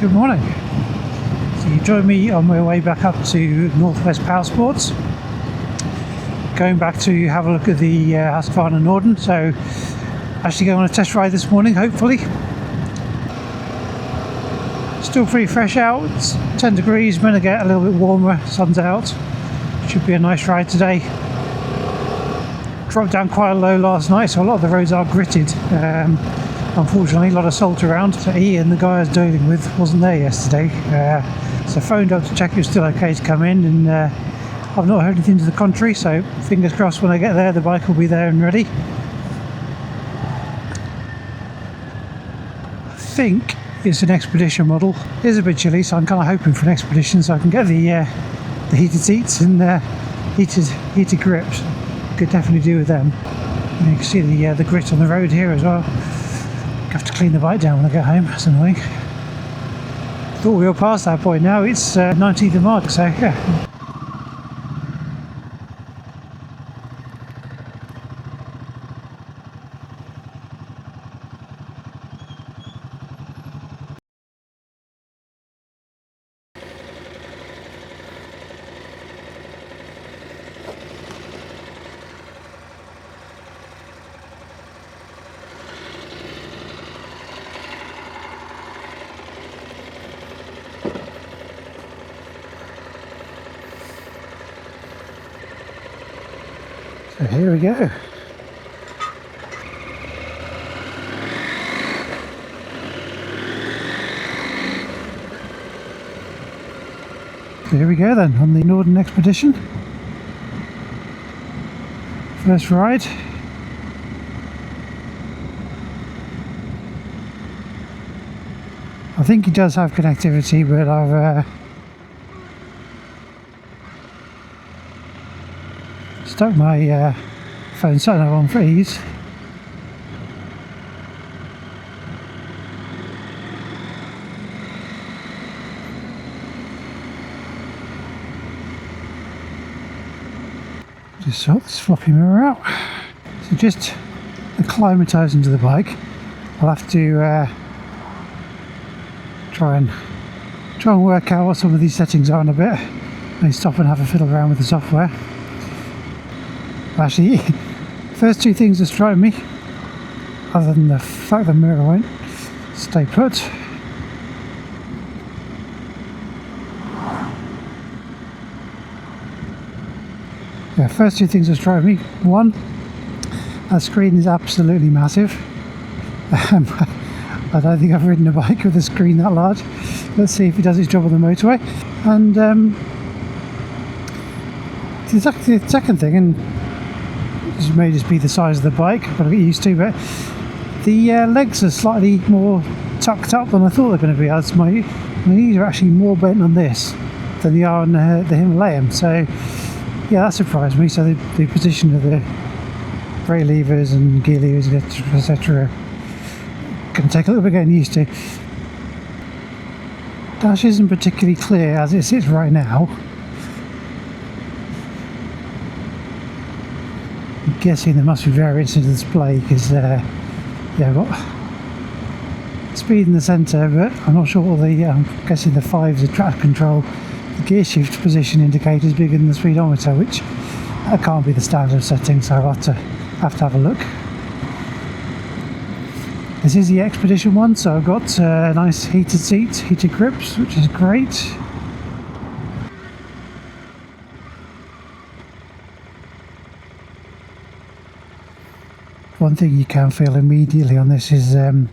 Good morning. So you join me on my way back up to Northwest Power Sports. Going back to have a look at the Husqvarna Norden. So actually going on a test ride this morning, hopefully. Still pretty fresh out. It's 10 degrees, going to get a little bit warmer, sun's out. Should be a nice ride today. Dropped down quite low last night, so a lot of the roads are gritted. Unfortunately, a lot of salt around. So Ian, the guy I was dealing with, wasn't there yesterday. So phoned up to check he was still okay to come in, and I've not heard anything to the contrary, so fingers crossed when I get there the bike will be there and ready. I think it's an Expedition model. It is a bit chilly, so I'm kind of hoping for an Expedition so I can get the heated seats and heated grips. Could definitely do with them. And you can see the grit on the road here as well. Have to clean the bike down when I get home. That's annoying. Thought we were past that point now. It's 19th of March, so yeah. So here we go. So here we go then, on the Norden Expedition. First ride. I think it does have connectivity, but I've stuck my phone sat nav on freeze. Just sort this floppy mirror out. So just acclimatising to the bike. I'll have to try and work out what some of these settings are in a bit. Maybe stop and have a fiddle around with the software. Actually, first two things that strike me, other than the fact the mirror won't stay put. Yeah, first two things that strike me. One, that screen is absolutely massive. I don't think I've ridden a bike with a screen that large. Let's see if it does its job on the motorway. And the second thing, and this may just be the size of the bike, I've got to get used to, but the legs are slightly more tucked up than I thought they were going to be. My knees are actually more bent on this than they are on the Himalayan, so yeah, that surprised me. So the position of the brake levers and gear levers, etc., going to take a little bit getting used to. Dash isn't particularly clear as it sits right now. I'm guessing there must be variance in the display because yeah, I've got speed in the centre, but I'm not sure what I'm guessing the 5's are traction control. The gear shift position indicator is bigger than the speedometer, which that can't be the standard setting, so I'll have to have a look. This is the Expedition one, so I've got nice heated seats, heated grips, which is great. One thing you can feel immediately on this is there's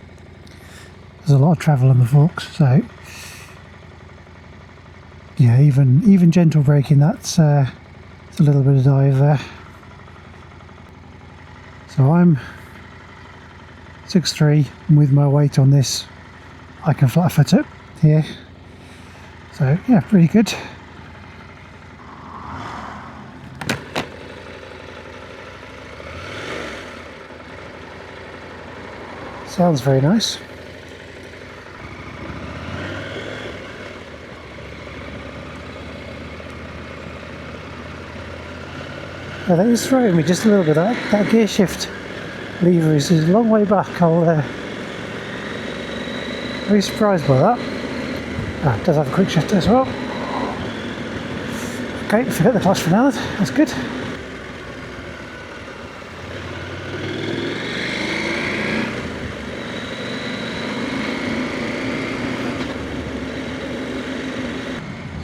a lot of travel on the forks, so yeah, even gentle braking, it's a little bit of dive there. So I'm 6'3", and with my weight on this I can flat foot it here, so yeah, pretty good. Sounds very nice. Yeah, that is throwing me just a little bit. That gear shift lever is a long way back. I'll very surprised by that. It does have a quick shifter as well. Okay, forget the clutch for now, that's good.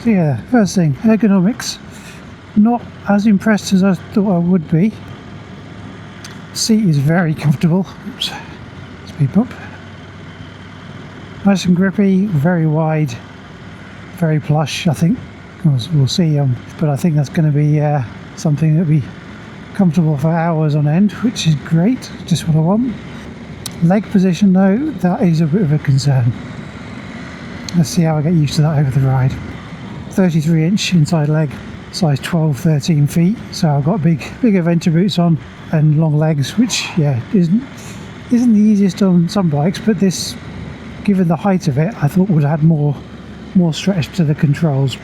So yeah, first thing, ergonomics. Not as impressed as I thought I would be. Seat is very comfortable. Oops, speed bump. Nice and grippy, very wide, very plush. I think we'll see. But I think that's going to be something that'll be comfortable for hours on end, which is great. Just what I want. Leg position though, that is a bit of a concern. Let's see how I get used to that over the ride. 33-inch inside leg, size 12-13 feet. So I've got big adventure boots on and long legs, which isn't the easiest on some bikes, but this, given the height of it, I thought would add more stretch to the controls.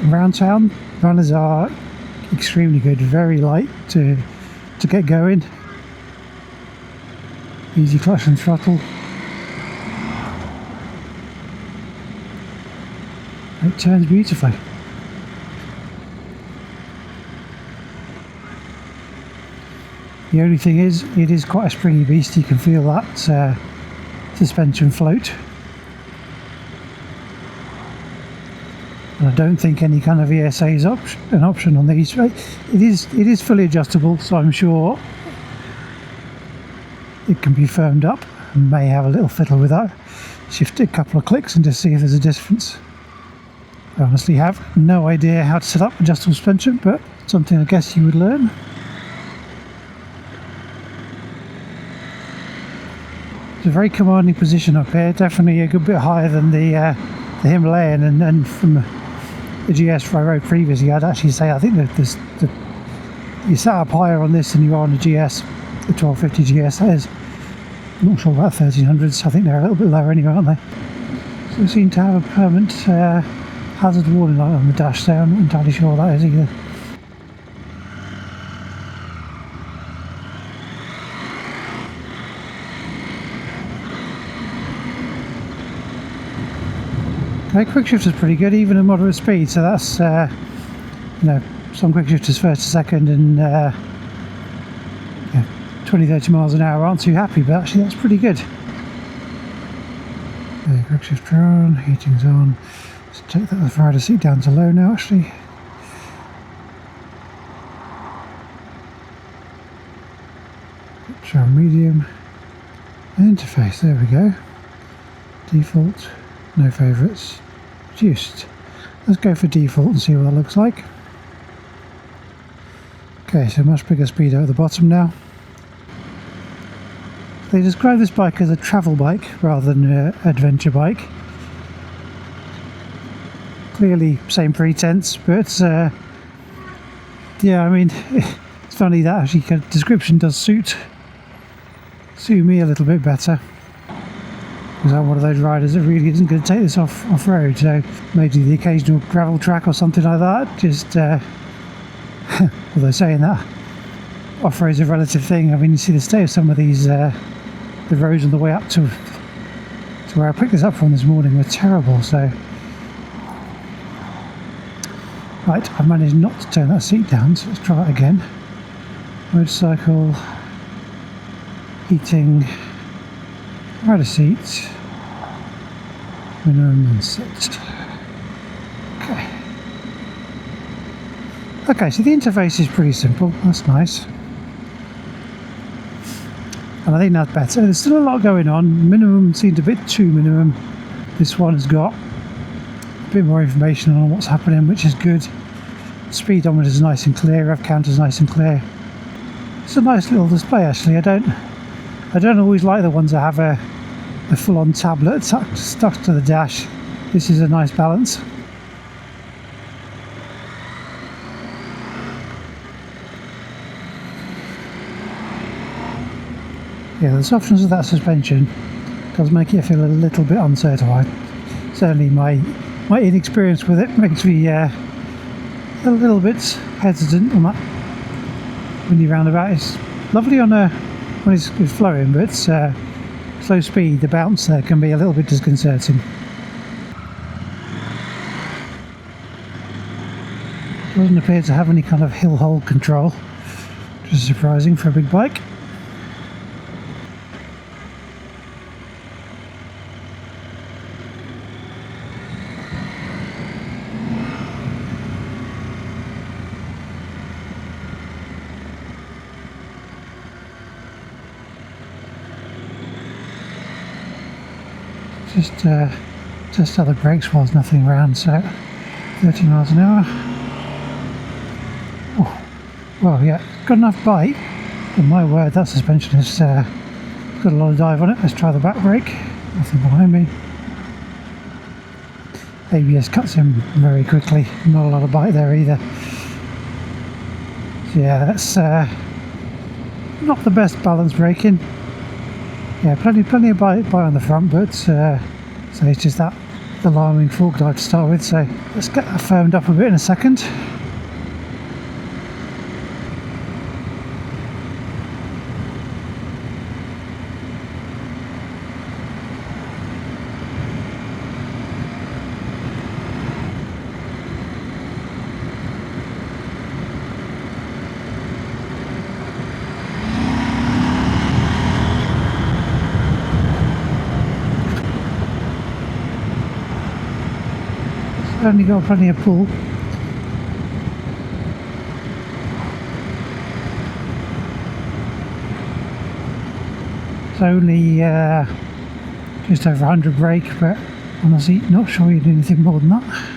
Around town, runners are extremely good, very light to get going. Easy clutch and throttle. It turns beautifully. The only thing is, it is quite a springy beast. You can feel that suspension float. And I don't think any kind of ESA is an option on these. It is fully adjustable, so I'm sure it can be firmed up. I may have a little fiddle with that. Shift it a couple of clicks and just see if there's a difference. I honestly have no idea how to set up adjustable suspension, but something I guess you would learn. It's a very commanding position up here, definitely a good bit higher than the Himalayan, and from the GS I rode previously, I'd actually say I think that you sat up higher on this than you are on the GS, the 1250 GS. That is, I'm not sure about 1300s, I think they're a little bit lower anyway, aren't they? So they seem to have a permanent hazard warning light on the dash there. I'm not entirely sure what that is either. Okay, Quickshifter's pretty good, even at moderate speed, so that's, some Quickshifters first to second and 20-30 miles an hour aren't too happy, but actually that's pretty good. Okay, Quickshifter on, heating's on. Let's take that rider seat down to low now actually. Show medium. Interface, there we go. Default. No favourites. Reduced. Let's go for default and see what that looks like. Okay, so much bigger speedo at the bottom now. They describe this bike as a travel bike rather than an adventure bike. Clearly same pretense, but yeah, I mean, it's funny that actually description does suit me a little bit better. Because I'm one of those riders that really isn't going to take this off-road, so maybe the occasional gravel track or something like that, just, although saying that, off-road's a relative thing. I mean, you see the state of some of these, the roads on the way up to where I picked this up from this morning were terrible, so. Right, I've managed not to turn that seat down, so let's try it again. Motorcycle, heating, rider seat, minimum and set. Okay, so the interface is pretty simple, that's nice. And I think that's better. There's still a lot going on. Minimum seemed a bit too minimum. This one has got a bit more information on what's happening, which is good. Speedometer is nice and clear, rev counter is nice and clear. It's a nice little display actually. I don't always like the ones that have a full-on tablet stuck to the dash. This is a nice balance. Yeah, the softness of that suspension does make it feel a little bit uncertain. Certainly my inexperience with it makes me a little bit hesitant on that windy roundabout. It's lovely on when it's flowing, but slow speed, the bounce there can be a little bit disconcerting. Doesn't appear to have any kind of hill hold control, which is surprising for a big bike. Just test out the brakes while there's nothing around, so 30 miles an hour. Oh, well, yeah, good enough bite, but my word, that suspension has got a lot of dive on it. Let's try the back brake. Nothing behind me. ABS cuts in very quickly, not a lot of bite there either. So yeah, that's not the best balance braking. Yeah, plenty of bite on the front, but so it's just that alarming fork dive to start with. So let's get that firmed up a bit in a second. Only got plenty of pull. It's only just over 100 brake, but honestly not sure you do anything more than that.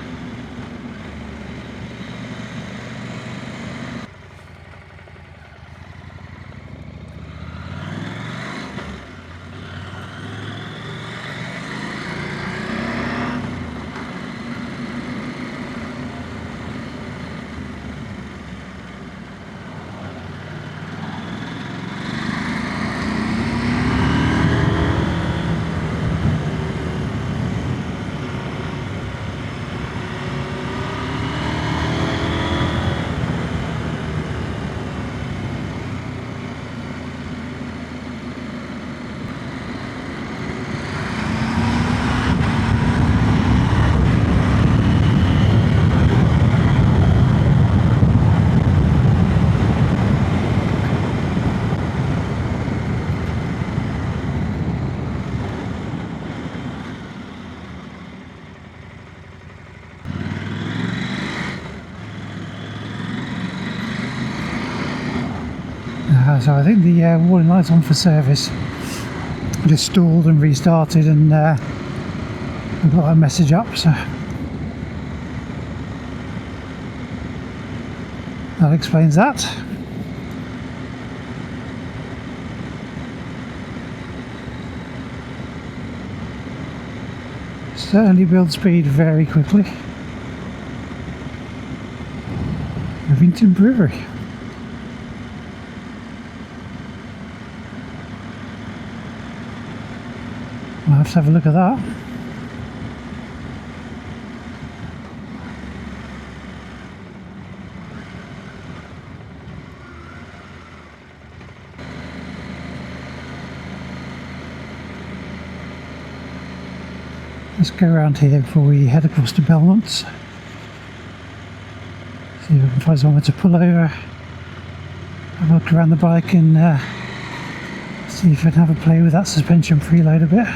So I think the warning light's on for service. Just stalled and restarted, and I've got a message up, so that explains that. Certainly builds speed very quickly. Rivington Brewery. I'll have to have a look at that. Let's go around here before we head across to Belmont's. See if we can find somewhere to pull over. Have a look around the bike and see if I can have a play with that suspension preload a bit.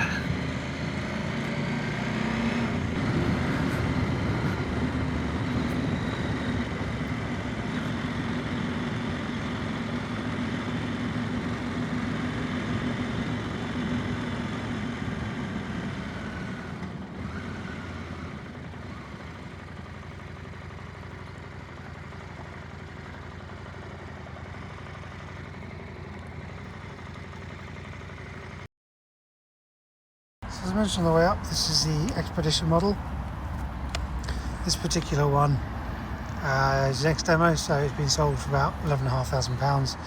As mentioned on the way up, this is the Expedition model. This particular one is an ex-demo, so it's been sold for about £11,500.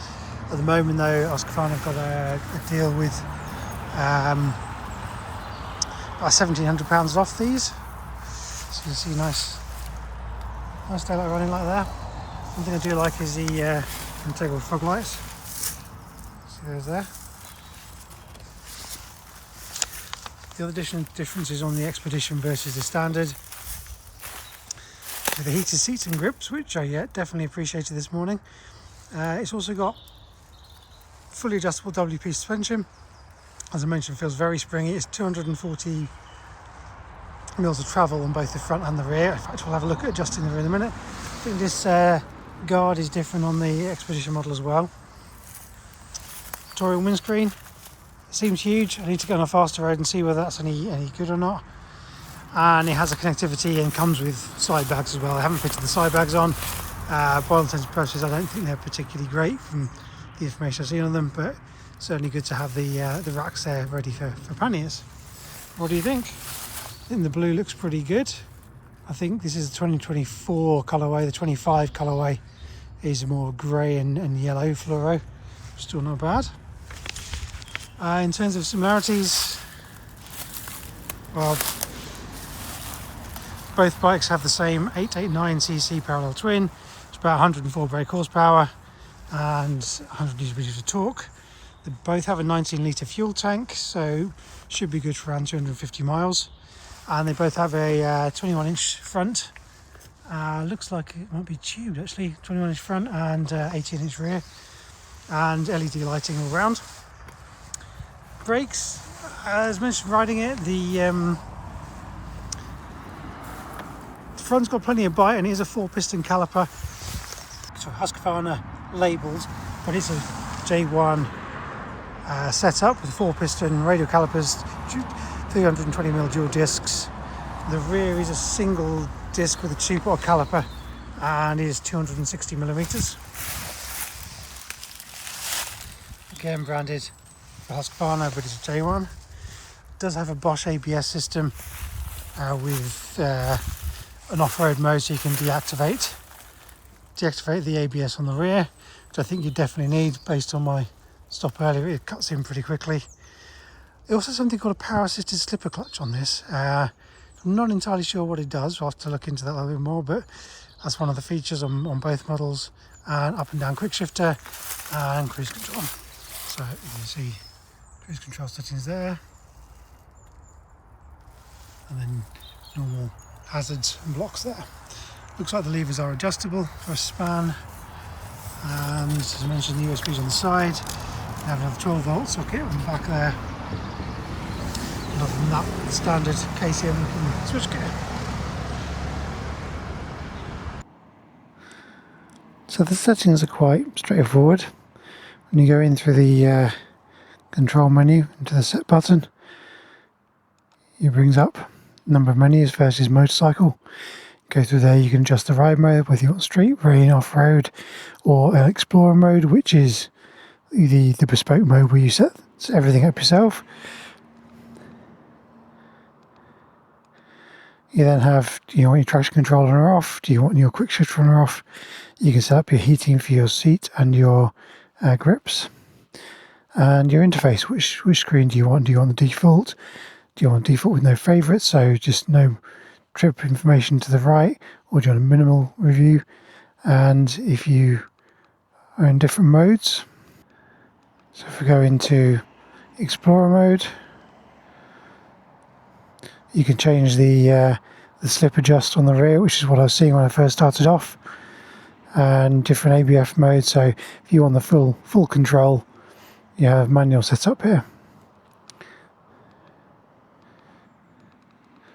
At the moment though, Husqvarna have got a deal with about £1,700 off these. So you can see nice daylight running like that. One thing I do like is the integral fog lights. See those there. The other difference is on the Expedition versus the standard. with the heated seats and grips, which I definitely appreciated this morning. It's also got fully adjustable WP suspension. As I mentioned, feels very springy. It's 240 mils of travel on both the front and the rear. In fact, we'll have a look at adjusting the rear in a minute. I think this guard is different on the Expedition model as well. Tutorial windscreen. It seems huge. I need to go on a faster road and see whether that's any good or not. And it has a connectivity and comes with side bags as well. I haven't fitted the side bags on. By all intents and purposes, I don't think they're particularly great from the information I've seen on them, but certainly good to have the racks there ready for panniers. What do you think? I think the blue looks pretty good. I think this is the 2024 colourway. The 25 colourway is more grey and yellow fluoro. Still not bad. In terms of similarities, well, both bikes have the same 889cc parallel twin. It's about 104 brake horsepower and 100 Nm of torque. They both have a 19 litre fuel tank, so should be good for around 250 miles. And they both have a 21-inch front. Looks like it might be tubed actually. 21-inch front and 18-inch rear, and LED lighting all round. Brakes, as mentioned, riding it, the front's got plenty of bite, and it is a 4-piston caliper. So Husqvarna labelled, but it's a J1 setup with 4-piston radial calipers, 320mm dual discs. The rear is a single disc with a 2-pot caliper and is 260mm. Again branded for Husqvarna, but it's a J1. It does have a Bosch ABS system with an off-road mode, so you can deactivate the ABS on the rear, which I think you definitely need based on my stop earlier. It cuts in pretty quickly. It also has something called a power assisted slipper clutch on this. I'm not entirely sure what it does. We'll have to look into that a little bit more, but that's one of the features on both models. And up and down Quickshifter and cruise control. So you can see cruise control settings there, and then normal hazards and blocks there. Looks like the levers are adjustable for a span, and as I mentioned, the USBs on the side. We have another 12-volt socket on the back there. And other than that, standard KCM and switchgear. So the settings are quite straightforward. When you go in through the control menu into the set button, it brings up a number of menus. First is motorcycle. Go through there, you can adjust the ride mode, whether you want street, rain, off-road, or explorer mode, which is the bespoke mode where you set everything up yourself. You then have, do you want your traction control on or off? Do you want your quick shift on or off? You can set up your heating for your seat and your grips. And your interface, which screen do you want? Do you want the default? Do you want default with no favourites, so just no trip information to the right, or do you want a minimal review? And if you are in different modes, so if we go into Explorer mode, you can change the slip adjust on the rear, which is what I was seeing when I first started off, and different ABF modes. So if you want the full control, you have manual set up here.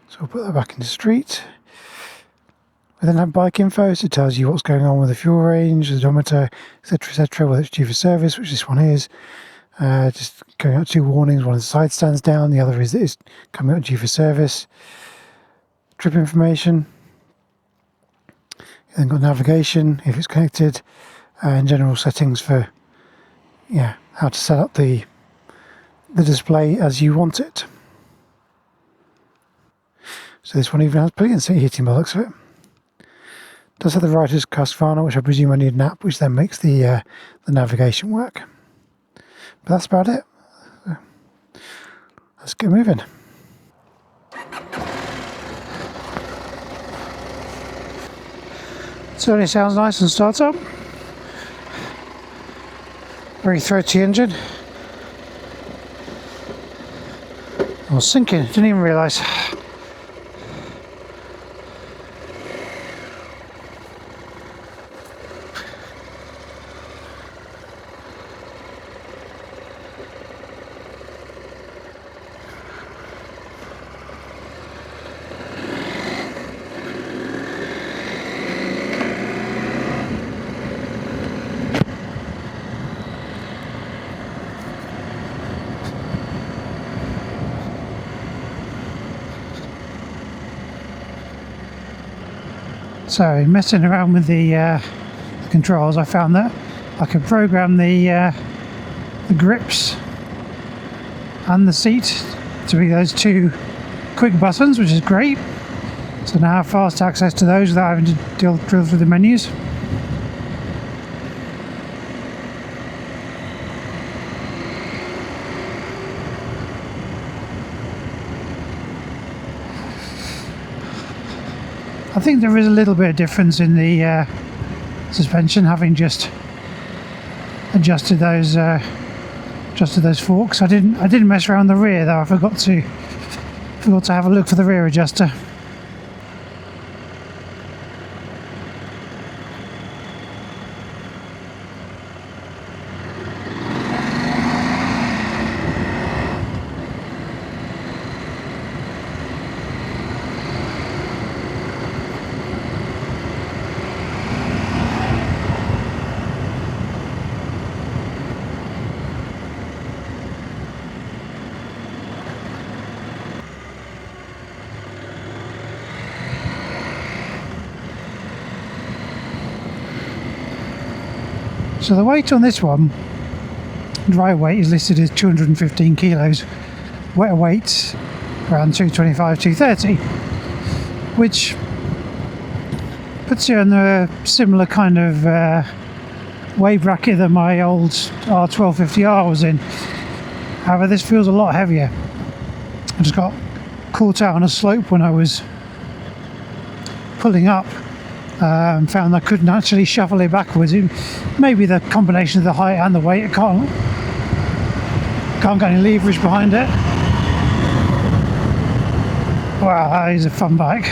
So we'll put that back into street. We then have bike info, so it tells you what's going on with the fuel range, the odometer, etc., whether it's due for service, which this one is. Just going out 2 warnings. One is the side stands down, the other is that it's coming out due for service. Trip information. You then got navigation if it's connected, and general settings for how to set up the display as you want it. So this one even has plug-in seat heating by the looks of it. Does have the writer's Husqvarna, which I presume I need an app, which then makes the navigation work. But that's about it. So let's get moving. Certainly sounds nice and starts up. Very throaty engine. I was sinking, didn't even realise. So messing around with the controls, I found that I could program the grips and the seat to be those two quick buttons, which is great. So now I have fast access to those without having to drill through the menus. I think there is a little bit of difference in the suspension, having just adjusted those forks. I didn't mess around the rear though. I forgot to have a look for the rear adjuster. So the weight on this one, dry weight, is listed as 215 kilos. Wet weight around 225, 230, which puts you in a similar kind of weight bracket that my old R1250R was in. However, this feels a lot heavier. I just got caught out on a slope when I was pulling up. Found I couldn't actually shuffle it backwards. Maybe the combination of the height and the weight. I can't get any leverage behind it. Wow, that is a fun bike.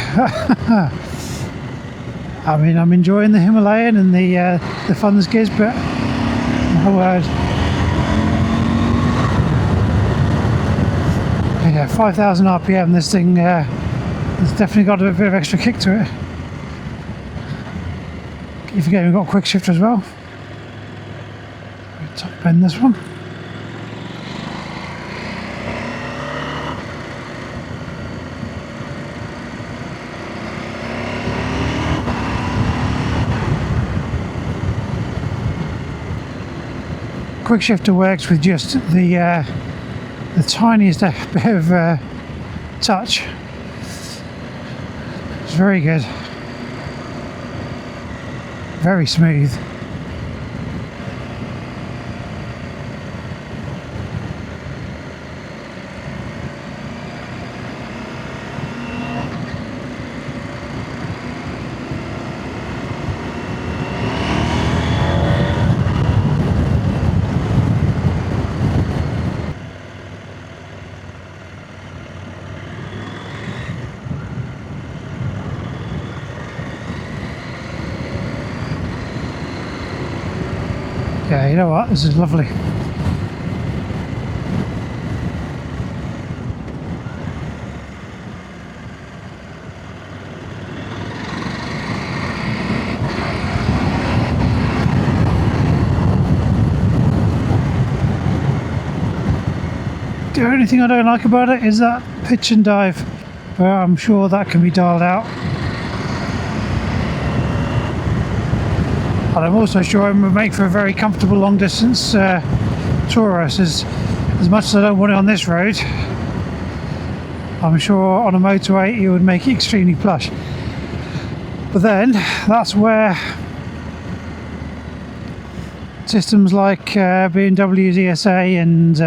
I mean, I'm enjoying the Himalayan and the fun this gives, but my word. Yeah, 5,000 RPM. This thing has definitely got a bit of extra kick to it. You forget we've got a Quickshifter as well. Top bend this one. Quickshifter works with just the tiniest bit of touch. It's very good. Very smooth. Yeah, you know what? This is lovely. The only thing I don't like about it is that pitch and dive, but I'm sure that can be dialed out. And I'm also sure it would make for a very comfortable long distance tourist. As much as I don't want it on this road, I'm sure on a motorway it would make it extremely plush. But then that's where systems like BMW's ESA and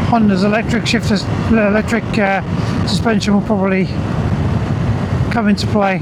Honda's electric suspension will probably come into play.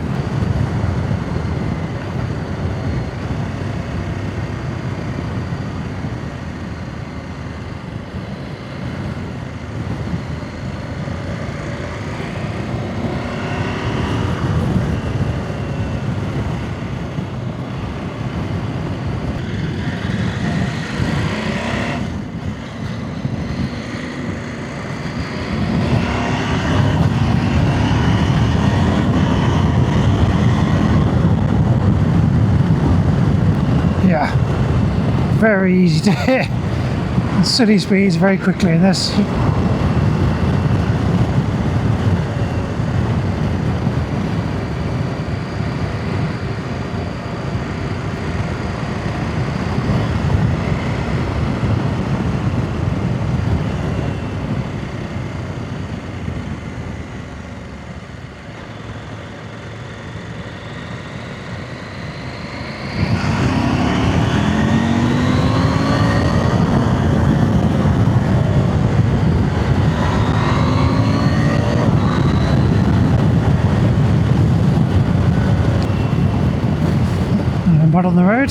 Very easy to hit. City speeds very quickly in this. Mud on the road.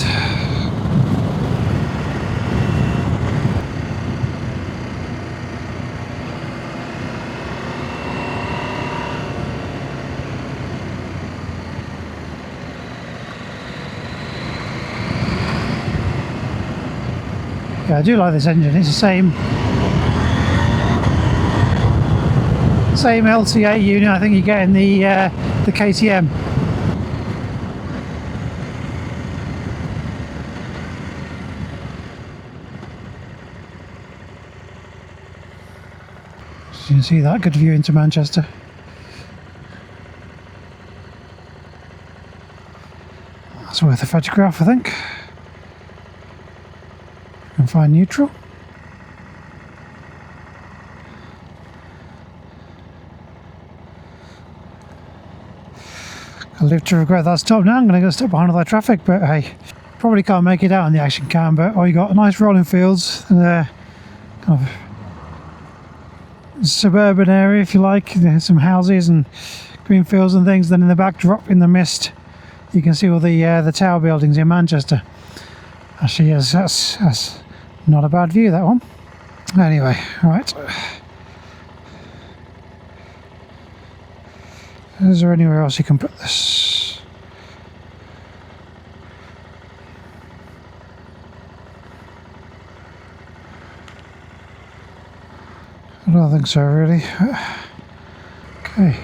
Yeah, I do like this engine. It's the same LTA unit I think you get in the KTM. You can see that, good view into Manchester. That's worth a photograph, I think. And find neutral. I'll live to regret that stop now. I'm going to go step behind all that traffic, but hey, probably can't make it out on the action cam. But you got nice rolling fields and kind of suburban area, if you like. There's some houses and green fields and things. Then in the backdrop, in the mist, you can see all the tower buildings in Manchester. Actually, yes, that's not a bad view, that one. Anyway, right. Is there anywhere else you can put this? I don't think so, really. Okay.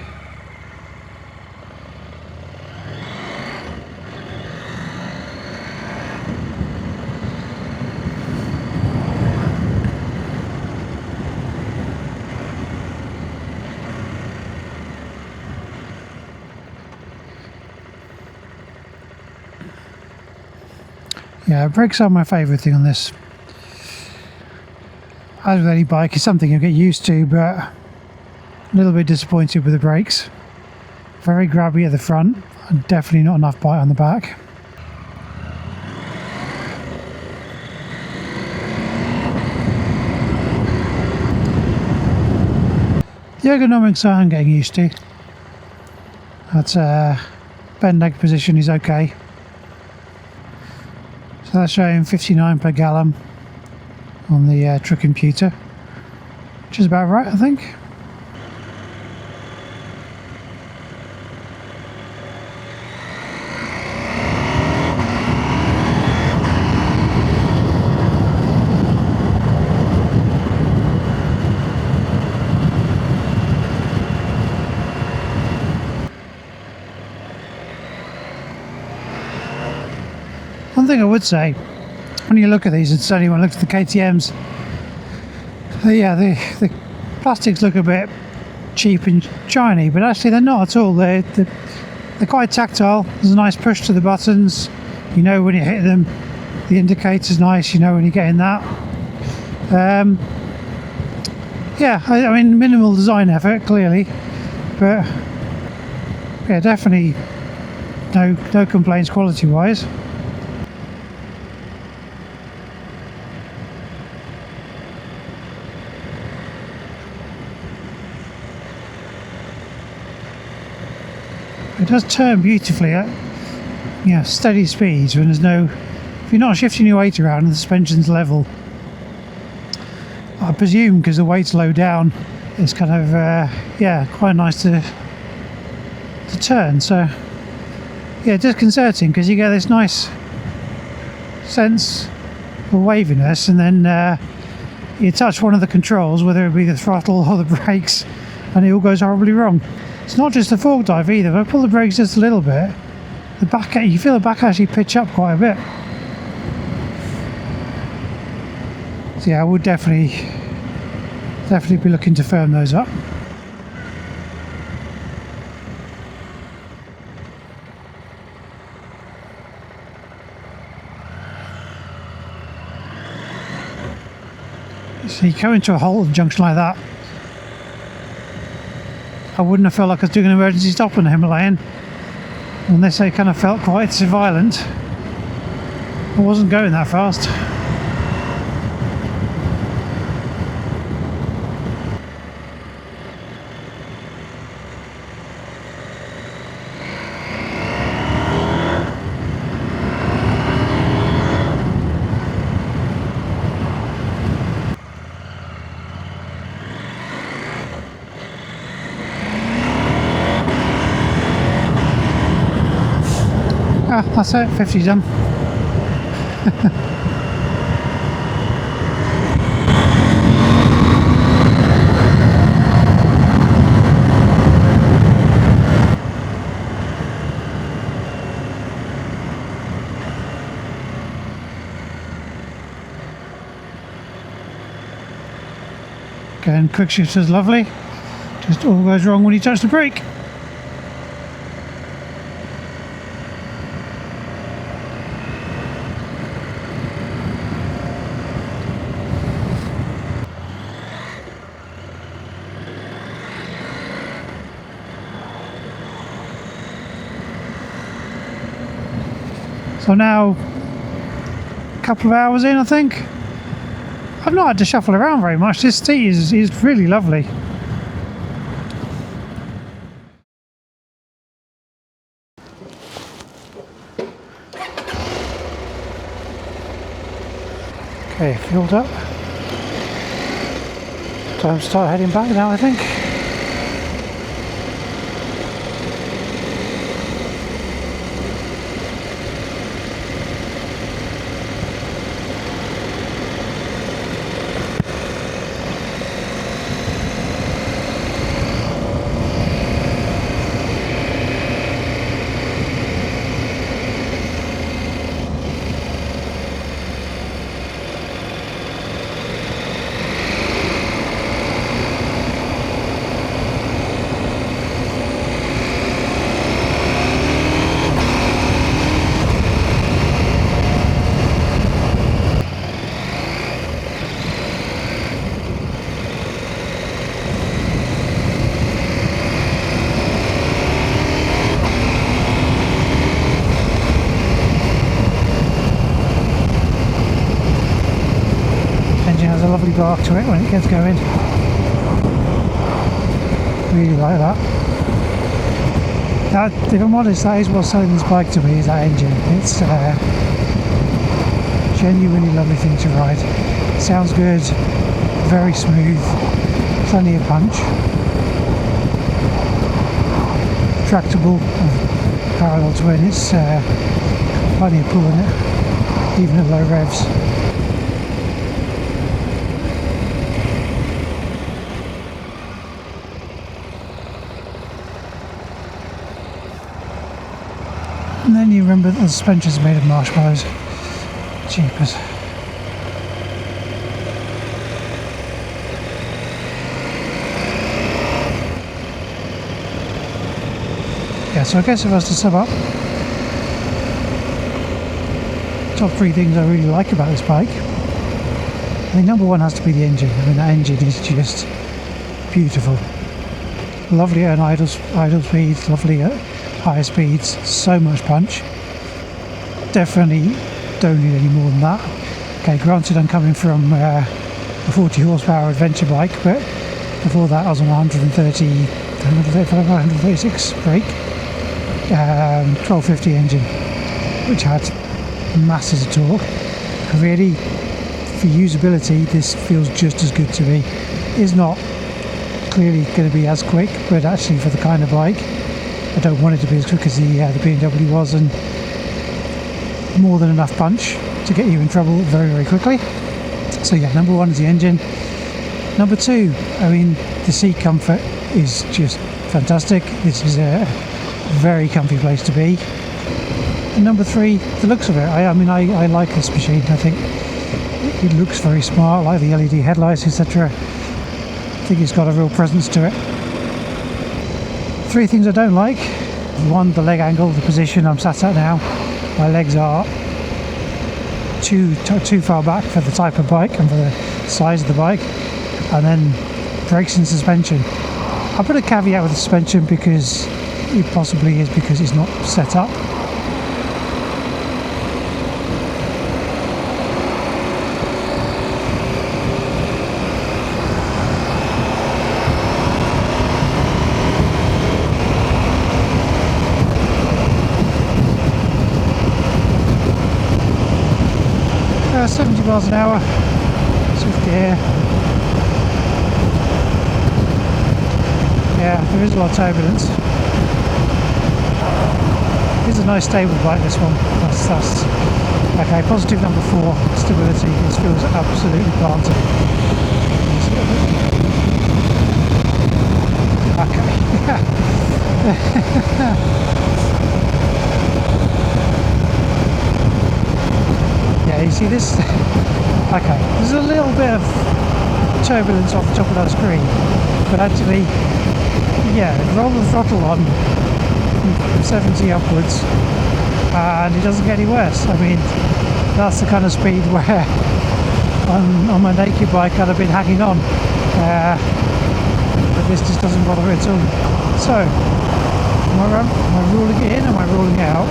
Yeah, brakes are my favourite thing on this. As with any bike, it's something you get used to, but a little bit disappointed with the brakes. Very grabby at the front, and definitely not enough bite on the back. The ergonomics I'm getting used to. That's bend leg position is okay. So that's showing 59 per gallon on the truck computer, which is about right, I think. One thing I would say, when you look at these, and certainly when I look at the KTMs, the plastics look a bit cheap and shiny, but actually they're not at all. They're quite tactile. There's a nice push to the buttons. You know when you hit them. The indicator's nice. You know when you're getting that. Yeah, I mean minimal design effort clearly, but yeah, definitely no complaints quality-wise. It does turn beautifully at steady speeds when there's if you're not shifting your weight around and the suspension's level. I presume because the weight's low down, it's kind of quite nice to turn. So yeah, disconcerting because you get this nice sense of waviness, and then you touch one of the controls, whether it be the throttle or the brakes, and it all goes horribly wrong. It's not just the fork dive either. If I pull the brakes just a little bit, you feel the back actually pitch up quite a bit. So yeah, I would definitely be looking to firm those up. So you go into a halt junction like that, I wouldn't have felt like I was doing an emergency stop on the Himalayan unless they kind of felt quite so violent. I wasn't going that fast. Ah, that's it, 50 done. Again, Quickshifter's lovely. Just all goes wrong when you touch the brake. So now, a couple of hours in, I think. I've not had to shuffle around very much. This seat is really lovely. Okay, filled up. Time to start heading back now, I think. Has a lovely bark to it when it gets going. Really like that. If I'm honest, that is what's selling this bike to me, is that engine. It's a genuinely lovely thing to ride. Sounds good, very smooth, plenty of punch, tractable, parallel twin. It's plenty of pull in it, even at low revs. And then you remember that the suspension's made of marshmallows. Jeepers. Yeah, so I guess if I was to sum up, top three things I really like about this bike. I think number one has to be the engine. I mean, that engine is just beautiful. Lovely at idle speeds, lovely at higher speeds, so much punch. Definitely don't need any more than that. Okay, granted I'm coming from a 40 horsepower adventure bike, but before that I was on 136 brake, 1250 engine, which had masses of torque. Really, for usability, this feels just as good to me. It's not clearly going to be as quick, but actually for the kind of bike, I don't want it to be as quick as the BMW was, and more than enough punch to get you in trouble very, very quickly. So yeah, number one is the engine. Number two, I mean, the seat comfort is just fantastic. This is a very comfy place to be. And number three, the looks of it. I mean, I like this machine. I think It looks very smart, like the LED headlights, etc. I think it's got a real presence to it. 3 things I don't like. 1, the leg angle, the position I'm sat at now. My legs are too far back for the type of bike and for the size of the bike. And then brakes and suspension. I put a caveat with the suspension because it possibly is because it's not set up. 70 miles an hour, swift gear. Yeah, there is a lot of turbulence. It's a nice stable bike, this one. That's okay. Positive number 4, stability. This feels absolutely planted. Okay. Yeah, you see this? Okay, there's a little bit of turbulence off the top of that screen, but actually, yeah, roll the throttle on from 70 upwards and it doesn't get any worse. I mean, that's the kind of speed where on my naked bike I'd have been hanging on, but this just doesn't bother at all. So, am I ruling it in, am I ruling it out?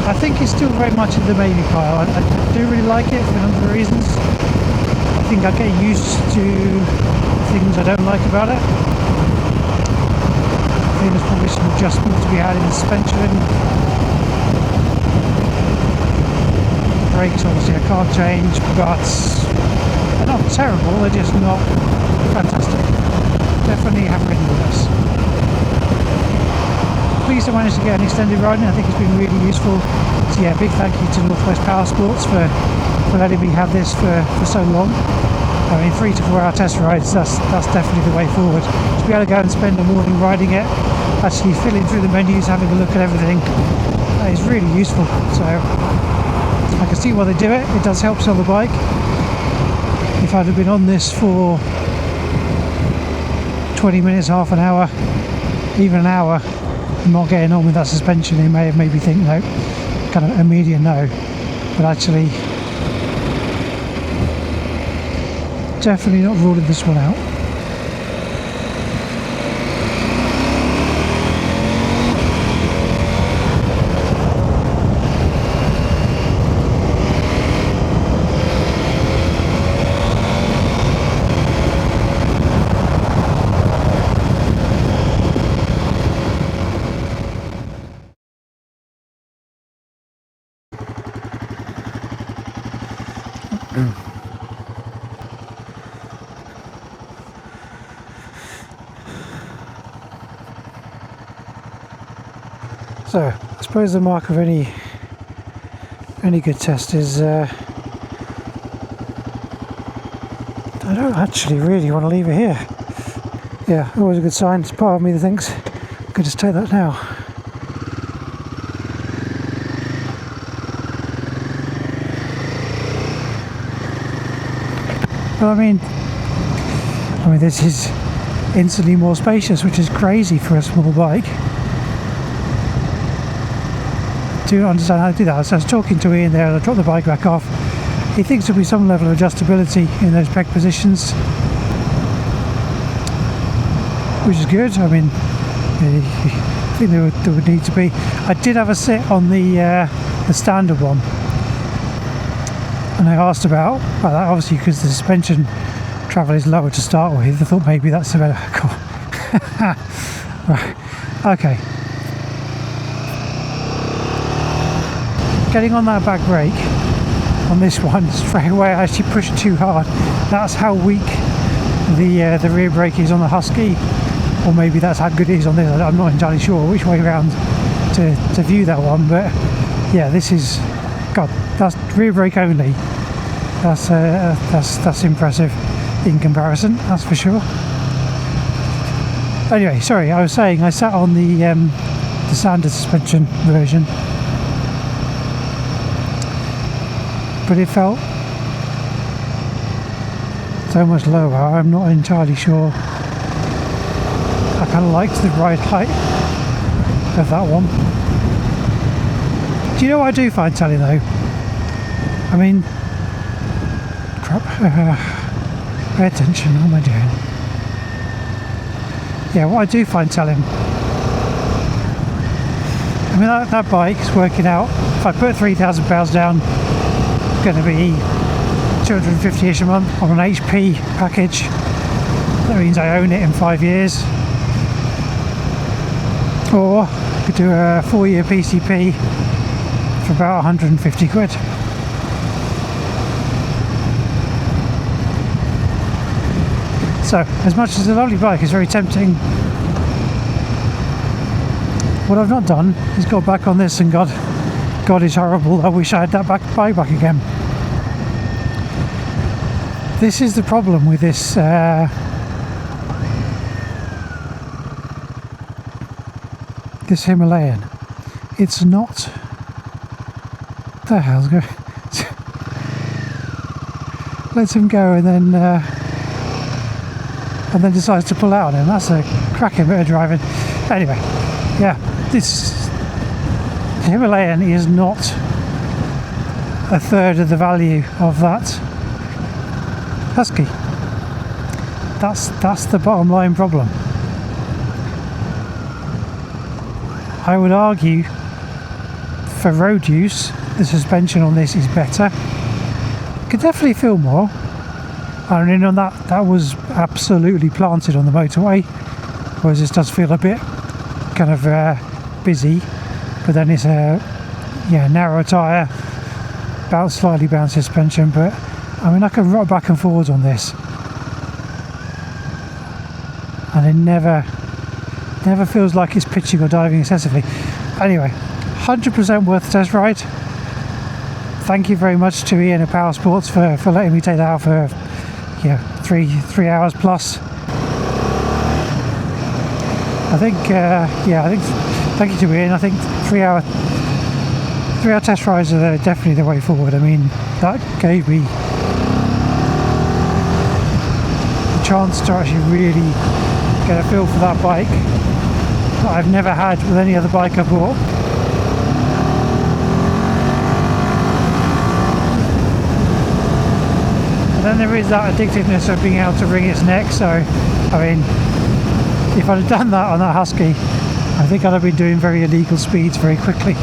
I think it's still very much in the maybe pile. I do really like it for a number of reasons. I think I get used to things I don't like about it. I think there's probably some adjustment to be had in the suspension. Brakes obviously I can't change, but they're not terrible, they're just not fantastic. Definitely have ridden with us. Pleased I managed to get an extended riding. I think it's been really useful. So yeah, big thank you to Northwest Power Sports for letting me have this for so long. I mean, 3 to 4 hour test rides, that's definitely the way forward. To be able to go and spend a morning riding it, actually filling through the menus, having a look at everything, is really useful. So I can see why they do it. It does help sell the bike. If I'd have been on this for 20 minutes, half an hour, even an hour, not getting on with that suspension, it may have made me think no, kind of immediate no, but actually definitely not ruling this one out. So, I suppose the mark of any good test is I don't actually really want to leave it here. Yeah, always a good sign. It's part of me that thinks I could just take that now. But I mean this is instantly more spacious, which is crazy for a small bike. I do understand how to do that. So I was talking to Ian there, and I dropped the bike back off. He thinks there'll be some level of adjustability in those peg positions, which is good. I mean, I think there would need to be. I did have a sit on the standard one, and I asked about that, obviously because the suspension travel is lower to start with. I thought maybe that's a better call. Right, okay. Getting on that back brake on this one straight away, I actually pushed too hard. That's how weak the rear brake is on the Husky, or maybe that's how good it is on this. I'm not entirely sure which way around to view that one, but yeah, this is, God, that's rear brake only. That's impressive in comparison, that's for sure. Anyway, sorry, I was saying I sat on the standard suspension version, but it felt so much lower. I'm not entirely sure. I kind of liked the ride height of that one. Do you know what I do find telling though? I mean, crap. Pay attention. What am I doing? Yeah, what I do find telling. I mean, that bike's working out. If I put £3,000 down, it's going to be 250-ish a month on an HP package. That means I own it in 5 years. Or I could do a 4-year PCP for about 150 quid. So, as much as a lovely bike is very tempting, what I've not done is go back on this and God is horrible, I wish I had that bike back again. This is the problem with this this Himalayan. It's not... the hell's going... lets him go and then decides to pull out on him. That's a cracking bit of driving. Anyway, yeah, this Himalayan is not a third of the value of that Husky. That's the bottom line problem. I would argue for road use the suspension on this is better. Could definitely feel more. I mean, on that was absolutely planted on the motorway, whereas this does feel a bit kind of busy, but then it's a narrow tyre, slightly bounced suspension. But I mean, I can rock back and forwards on this, and it never feels like it's pitching or diving excessively. Anyway, 100% worth the test ride. Thank you very much to Ian at Power Sports for letting me take that out for 3 hours plus. I think thank you to Ian. I think 3 hour test rides are definitely the way forward. I mean, that gave me the chance to actually really get a feel for that bike that I've never had with any other bike I bought. And then there is that addictiveness of being able to wring its neck. So, I mean, if I'd have done that on that Husky, I think I'd have been doing very illegal speeds very quickly.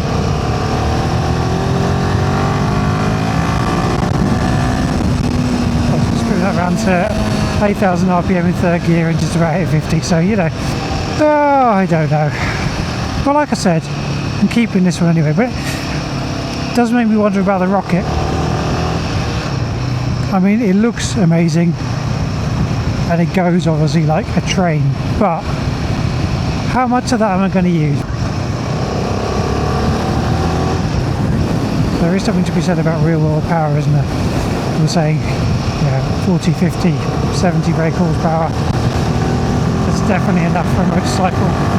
I'll just screw that around to 8,000 RPM in third gear and just about 850. So, I don't know. Well, like I said, I'm keeping this one anyway, but it does make me wonder about the Rocket. I mean, it looks amazing and it goes obviously like a train, but how much of that am I going to use? There is something to be said about real world power, isn't there? We're saying 40, 50, 70 brake horsepower. That's definitely enough for a motorcycle.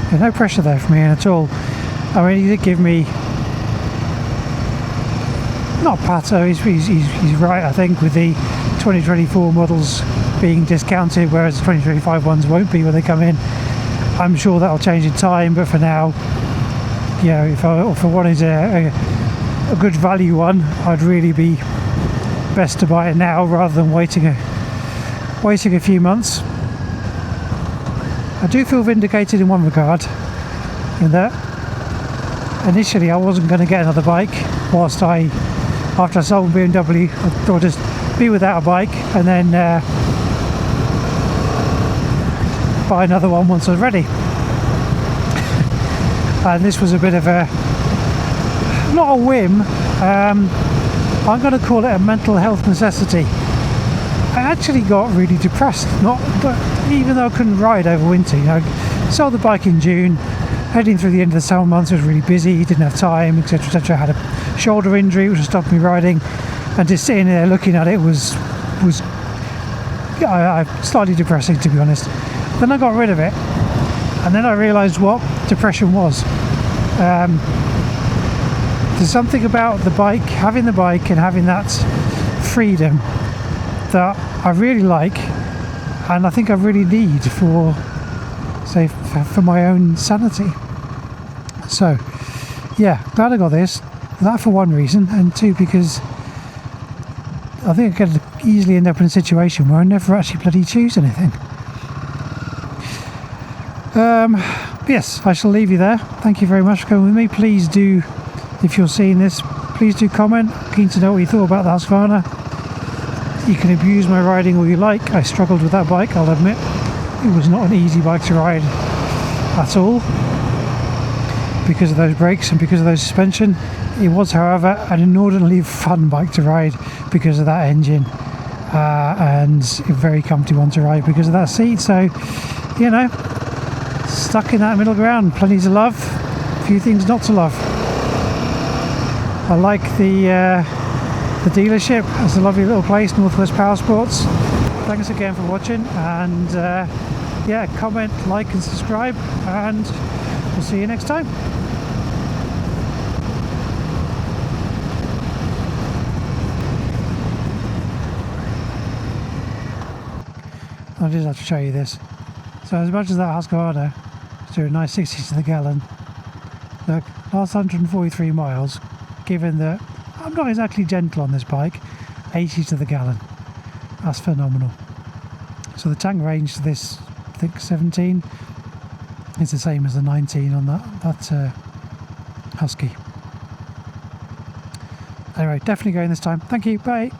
There's no pressure there for me at all. I mean, he did give me not pato, he's right, I think, with the 2024 models being discounted, whereas the 2025 ones won't be when they come in. I'm sure that'll change in time, but for now, if I wanted a good value one, I'd really be best to buy it now rather than waiting a few months. I do feel vindicated in one regard, in that initially I wasn't going to get another bike after I sold BMW. I thought I'd just be without a bike and then buy another one once I was ready. And this was a bit of not a whim, I'm going to call it a mental health necessity. I actually got really depressed, even though I couldn't ride over winter. Sold the bike in June, heading through the end of the summer months. It was really busy, didn't have time, etc, etc. I had a shoulder injury which stopped me riding, and just sitting there looking at it was slightly depressing, to be honest. Then I got rid of it, and then I realised what depression was. There's something about the bike, having the bike and having that freedom that I really like, and I think I really need for my own sanity. So yeah, glad I got this. That for one reason, and two, because I think I could easily end up in a situation where I never actually bloody choose anything. Yes, I shall leave you there. Thank you very much for going with me. Please do, if you're seeing this, please do comment. Keen to know what you thought about the Husqvarna. You can abuse my riding all you like. I struggled with that bike, I'll admit. It was not an easy bike to ride at all, because of those brakes and because of those suspension. It was, however, an inordinately fun bike to ride because of that engine, and a very comfy one to ride because of that seat. So, you know, stuck in that middle ground. Plenty to love, few things not to love. I like the dealership. It's a lovely little place, Northwest Power Sports. Thanks again for watching, and yeah, comment, like and subscribe, and we'll see you next time. I just have to show you this. So as much as that Husqvarna is doing a nice 60 to the gallon, look, last 143 miles, given that I'm not exactly gentle on this bike, 80 to the gallon. That's phenomenal. So the tank range to this, I think 17, is the same as the 19 on that Husky. Anyway, definitely going this time. Thank you, bye.